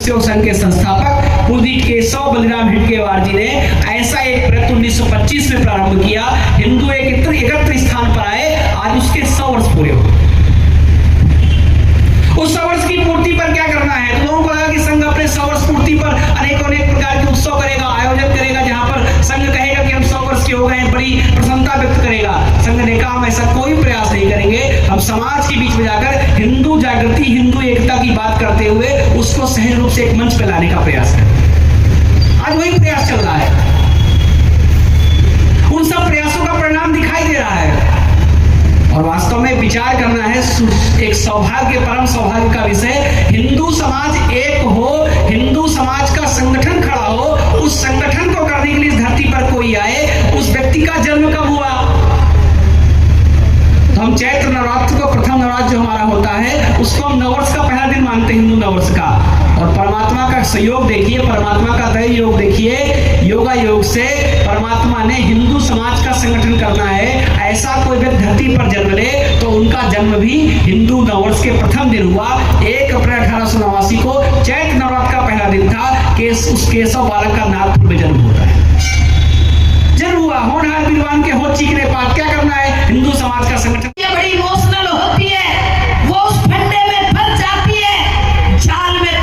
संघ के संस्थापक पंडित केशव बलिराम हिडकेवार जी ने ऐसा एक प्रयत्न 1925 में प्रारंभ किया। हिंदू एकत्र स्थान पर आए, आज उसके 100 वर्ष पूरे हो। उस 100 वर्ष की पूर्ति पर क्या करना है, तो लोगों को लगा कि संघ अपने 100 वर्ष पूर्ति पर अनेक प्रकार के उत्सव करेगा, आयोजन करेगा, जहां पर संघ कहेगा कि हम 100 वर्ष के हो गए हैं, बड़ी प्रसन्नता व्यक्त करेगा। संघ ने कहा हम ऐसा कोई प्रयास नहीं करेंगे, हम समाज के बीच में जाकर हिंदू जागृति, हिंदू एकता की बात करते हुए उसको सहज रूप से एक मंच पर लाने का प्रयास करें। आज वही प्रयास चल रहा है, उन सब प्रयासों का परिणाम दिखाई दे रहा है। और वास्तव में विचार करना है, एक सौभाग्य, परम सौभाग्य का विषय, हिंदू समाज एक हो, हिंदू समाज का संगठन खड़ा हो, उस संगठन को करने के लिए इस धरती पर कोई आए। उस व्यक्ति का जन्म कब हुआ, तो हम चैत्र नवरात्र को, प्रथम नवरात्र जो हमारा होता है, उसको हम नववर्ष का पहला दिन मानते हैं, हिंदू नववर्ष का। और परमात्मा का सहयोग देखिए, परमात्मा का दया योग देखिए, योगा योग से परमात्मा ने हिंदू समाज का संगठन करना है। ऐसा कोई व्यक्ति धरती पर जन्म ले तो उनका जन्म भी हिंदू नववर्ष के प्रथम दिन हुआ। 1 अप्रैल 1889 को चैत्र नवरात्र का पहला दिन था कि उस केशव बालक का नागपुर में जन्म होता है, जन्म हुआ। होनहार विद्वान के हो चीखने पात, क्या करना है, हिंदू समाज का संगठन। ये बड़ी इमोशनल होती है, वो उस फंडे में फंस जाती है, जाल में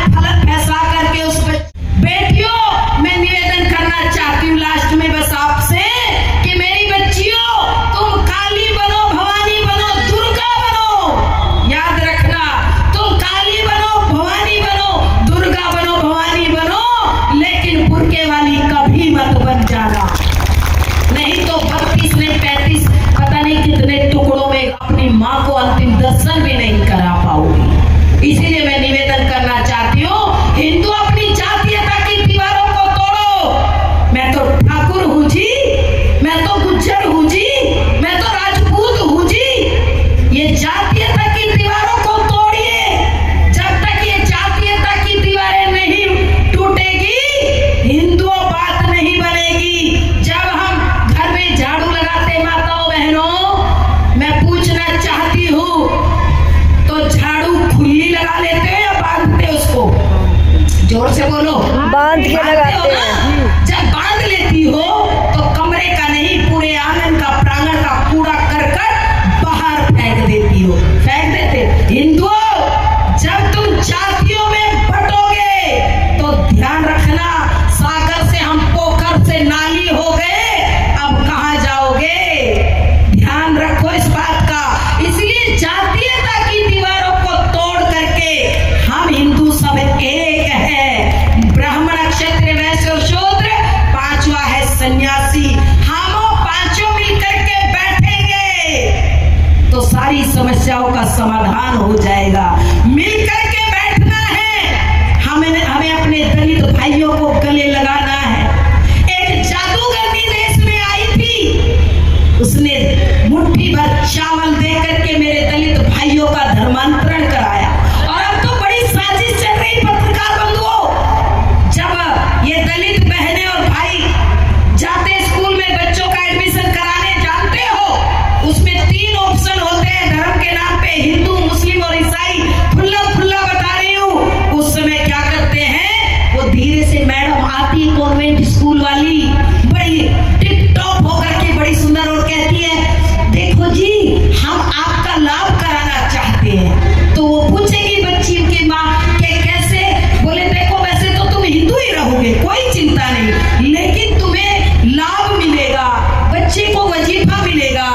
फंसा करके उस बेटियों, मैं निवेदन करना चाहती हूँ लास्ट में बस आपसे कि मेरी बच्चियों, तुम काली बनो, भवानी बनो, दुर्गा बनो, याद रखना, तुम काली बनो, भवानी बनो, दुर्गा बनो, भवानी बनो, लेकिन बुर्के वाली कभी मत बन जाना, नहीं तो 32 ने 35 पता नहीं कितने टुकड़ों में अपनी माँ को अंतिम दर्शन भी नहीं करा पाओगी। इसीलिए मैं निवेदन करना चाहती हूँ, हिंदू अपनी जातीयता की दीवारों को तोड़ो। मैं तो ठाकुर हूँ जी, मैं तो गुज्जर हूँ जी, मैं तो राजपूत हूँ जी, ये जातीयता की दीवारों को तोड़िए। जब तक ये जातीयता की दीवारें नहीं टूटेगी, हिंदुओं बात नहीं बनेगी। जब हम घर में झाड़ू लगाते माताओं बहनों, मैं पूछना चाहती हूँ, तो झाड़ू खुली लगा लेते हो या बांधते उसको, जोर से बोलो। बांध के लगाते हैं। जब बांध लेती हो तो कमरे का नहीं, पूरे आंगन का, प्रांगण का कूड़ा करकट बाहर फेंक देती हो, फेंक देते। हिंदुओं, जब तुम जातियों में बंटोगे तो ध्यान रखना, सागर से हम पोखर से नाली हो गए, अब कहाँ जाओगे, ध्यान रखो इस बात का। इसलिए जातीयता की दीवारों को तोड़ करके हम हिंदू सब एक है। ब्राह्मण, क्षत्रिय, वैश्य और शूद्र, 5वां है सन्यासी, हम पांचों मिलकर के बैठेंगे तो सारी समस्याओं का समाधान हो जाएगा। मिलकर के बैठना है, हमें अपने दलित भाइयों को गले लगाना है। एक जादूगरनी देश में आई थी, उसने मुट्ठी भर चावल दे करके मेरे दलित भाइयों का धर्मांतरण कराया। और अब तो बड़ी साजिश चल रही पत्रकार बंधुओं, जब ये दलित बहनें और भाई जाते स्कूल में बच्चों का एडमिशन कराने, जानते हो उसमें 3 ऑप्शन होते हैं धर्म के नाम पे, हिंदू, मुस्लिम और ईसाई। खुल्ला खुल्ला बता रही हूँ, उस समय क्या करते हैं, वो धीरे से मैडम आती है कॉन्वेंट स्कूल वाली, बड़ी टिप टॉप होकर के, बड़ी सुंदर, और कहती है देखो जी हम आपका लाभ कराना चाहते हैं। तो वो पूछेगी बच्ची की माँ के कैसे, बोले देखो वैसे तो तुम हिंदू ही रहोगे, कोई चिंता नहीं, लेकिन तुम्हें लाभ मिलेगा, बच्चे को वजीफा मिलेगा,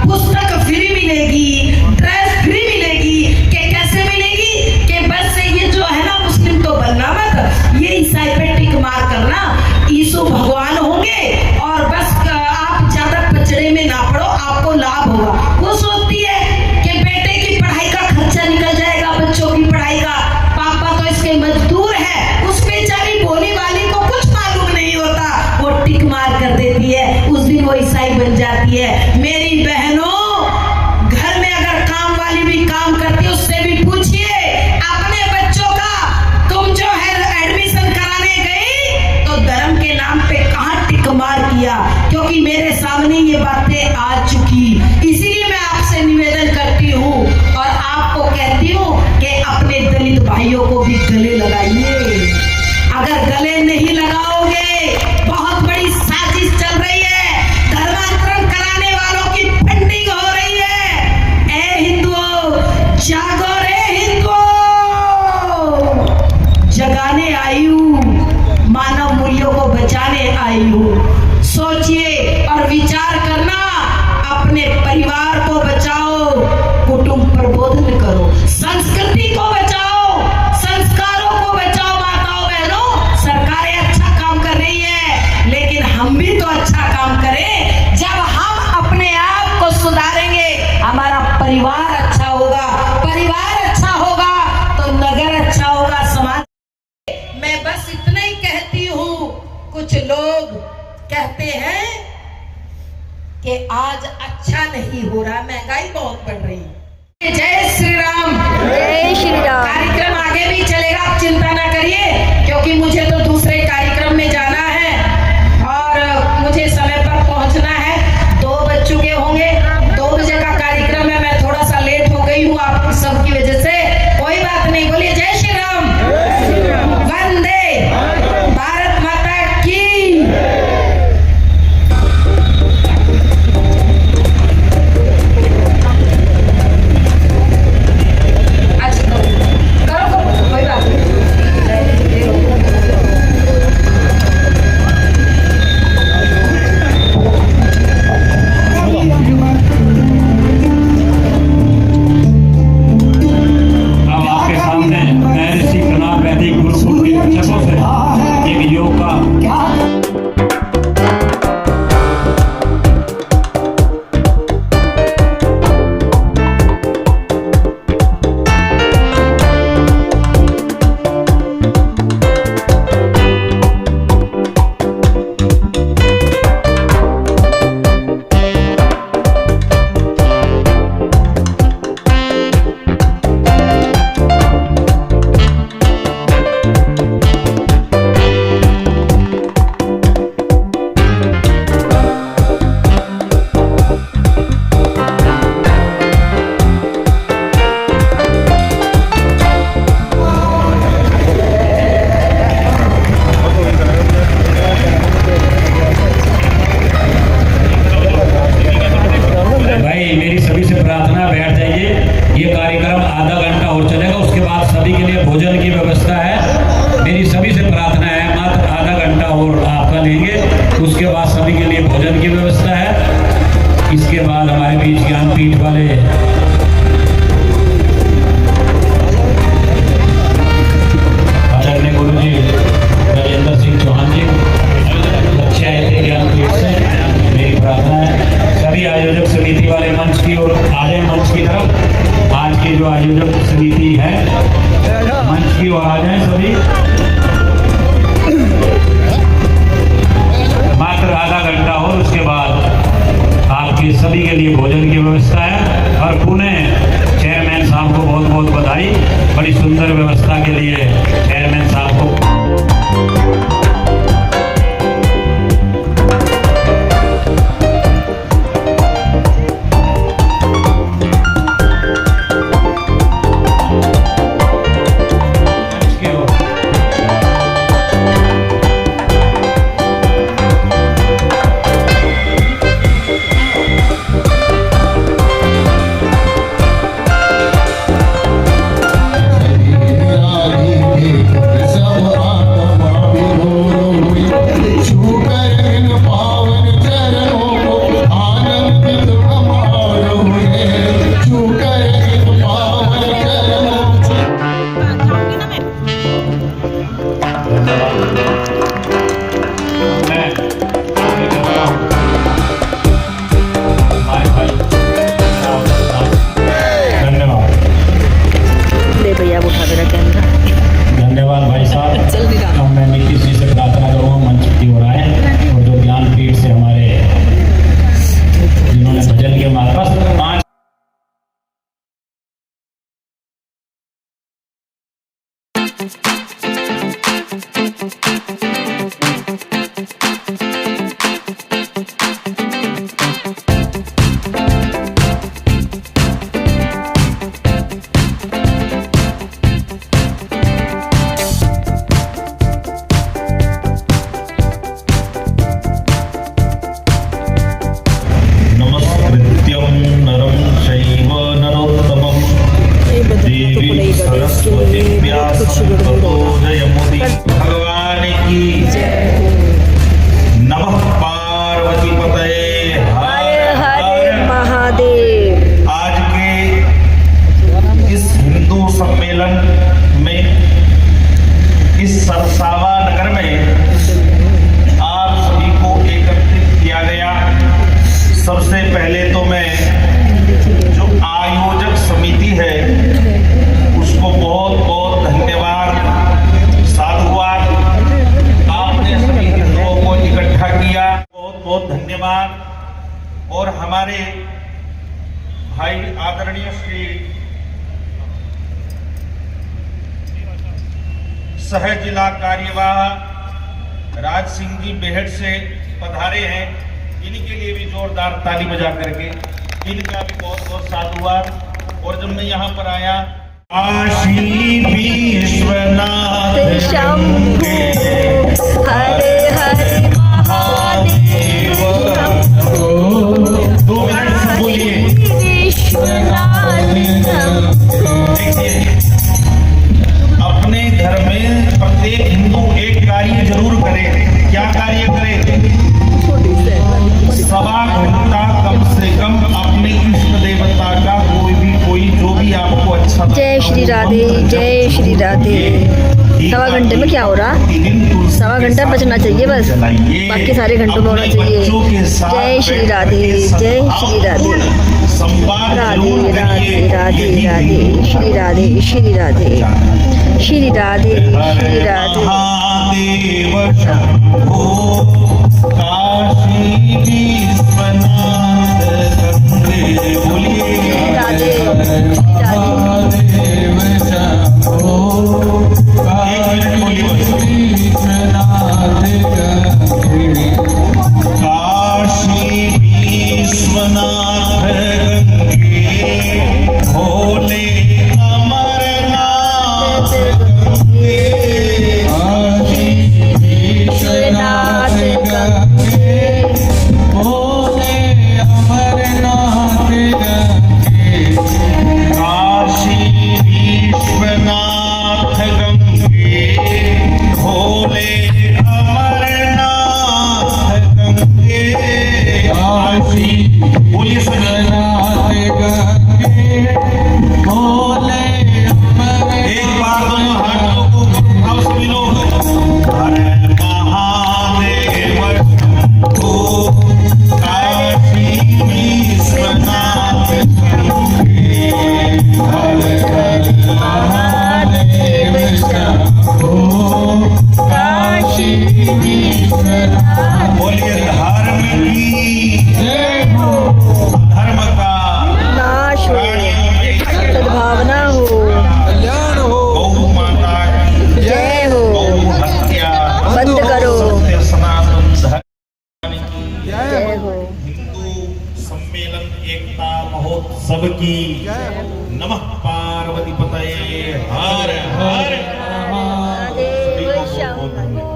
पुस्तक फ्री मिलेगी, ड्रेस फ्री मिलेगी। के कैसे मिलेगी, कि बस ये जो है ना मुस्लिम तो बनना मत, ये ईसाई पे टिक मार करना, यीशु भगवान होंगे, और बस आप ज्यादा पचड़े में ना पड़ो, आपको लाभ होगा। वो सोचती है कि बेटे की पढ़ाई का खर्चा निकल जाएगा, बच्चों की पढ़ाई का, पापा तो इसके मजदूर है, उस बेचारी बोली वाली को कुछ मालूम नहीं होता, वो टिक मार कर देती है, उस दिन वो ईसाई बन जाती है। मेरी बहनों, घर में अगर काम वाली भी काम करती है, उससे भी पूछिए अपने बच्चों का, तुम जो है एडमिशन कराने गई तो धर्म के नाम पे कहाँ टिक मार किया, क्योंकि मेरे सामने ये बातें आ चुकी। इसीलिए मैं आपसे निवेदन करती हूँ और आपको कहती हूँ कि अपने दलित भाइयों को भी गले लगाइए। कुछ लोग कहते हैं कि आज अच्छा नहीं हो रहा, महंगाई बहुत बढ़ रही है। जय श्री राम। जय श्री राम। कार्यक्रम आगे भी चलेगा, आप चिंता ना करिए, क्योंकि मुझे तो दूसरे कार्यक्रम में जाना है और मुझे समय पर पहुंचना है। 2 बज चुके होंगे, 2 बजे का कार्यक्रम है। मैं थोड़ा सा लेट हो गई हूँ आप सबकी वजह से, कोई बात नहीं। बोलिए जय श्री राम। वंदे भारत माता की। उसके बाद सभी के लिए भोजन की व्यवस्था है। इसके बाद हमारे बीच ज्ञानपीठ वाले आदरणीय गुरु जी राजेंद्र सिंह चौहान जी अच्छे आए थे ज्ञानपीठ से। मेरी प्रार्थना है सभी आयोजक समिति वाले मंच की ओर आ जाए, मंच की तरफ। आज की जो आयोजक समिति है मंच की ओर आ जाए सभी। मात्र आधा घंटा और उसके बाद आपके सभी के लिए भोजन की व्यवस्था है। और पुनः चेयरमैन साहब को बहुत बहुत बधाई, बड़ी सुंदर व्यवस्था के लिए चेयरमैन साहब को। धन्यवाद भाई साहब। अब मैं निकी जी से प्रार्थना करूँगा मंच की ओर आए और जो ज्ञानपीठ से हमारे जिन्होंने भजन के मार्फत 5 भगवान की नमः पार्वती पतये हर हर महादेव। आज के इस हिंदू सम्मेलन में इस सरसावा नगर में आप सभी को एकत्रित किया गया। सबसे पहले तो मैं जो आयोजक समिति है उसको बहुत बहुत धन्यवाद, साधुवाद। आपने सभी हिंदुओं हमारे भाई आदरणीय श्री सह जिला कार्यवाह राज सिंह जी बेहट से पधारे हैं, इनके लिए भी जोरदार ताली बजा करके इनका भी बहुत बहुत साधुवाद। और जब मैं यहाँ पर आया, काशी विश्वनाथ शंभु हरे हरे महादेव दो मिनट से बोलिए। देखिए, अपने घर में प्रत्येक हिंदू एक कार्य जरूर करे। क्या कार्य करे? सवा घंटा कम से कम अपने इष्ट देवता का कोई जो भी आपको अच्छा। जय श्री राधे, जय श्री राधे। सवा घंटे में क्या हो रहा? सवा घंटा बचना चाहिए बस, बाकी सारे घंटों में होना चाहिए। जय श्री राधे, जय श्री राधे, राधे राधे राधे राधे, श्री राधे श्री राधे, श्री राधे श्री राधे। महादेव शंभो काशी विश्वनाथ गंगे, बोलिए राधे महादेव शंभो काशी विश्वनाथ गंगे, भोले अमरनाथ गंगे, काशी विश्वनाथ गंगे, भोले अमरनाथ गंगे, काशी विश्वनाथ गंगे, भोले अमरनाथ गंगे, काशी विश्वनाथ गंगे, भोले अमरनाथ। एक बार दोनों हाथों को भाव से मिलो। हरे महादेव शंभो काशी विश्वनाथ गंगे, हरे महादेव शंभो काशी विश्वनाथ। बोलिए धर्म की धर्म का नाश हो, सद्भावना हो, कल्याण हो, गौ माता की जय हो, गौ हत्या बंद करो, सत्य सनातन धर्म की जय हो। हिंदू सम्मेलन एकता महोत्सव की नमः पार्वती पतये हर हर महादेव शंभो।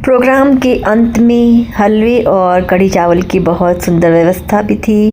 प्रोग्राम के अंत में हलवे और कढ़ी चावल की बहुत सुंदर व्यवस्था भी थी।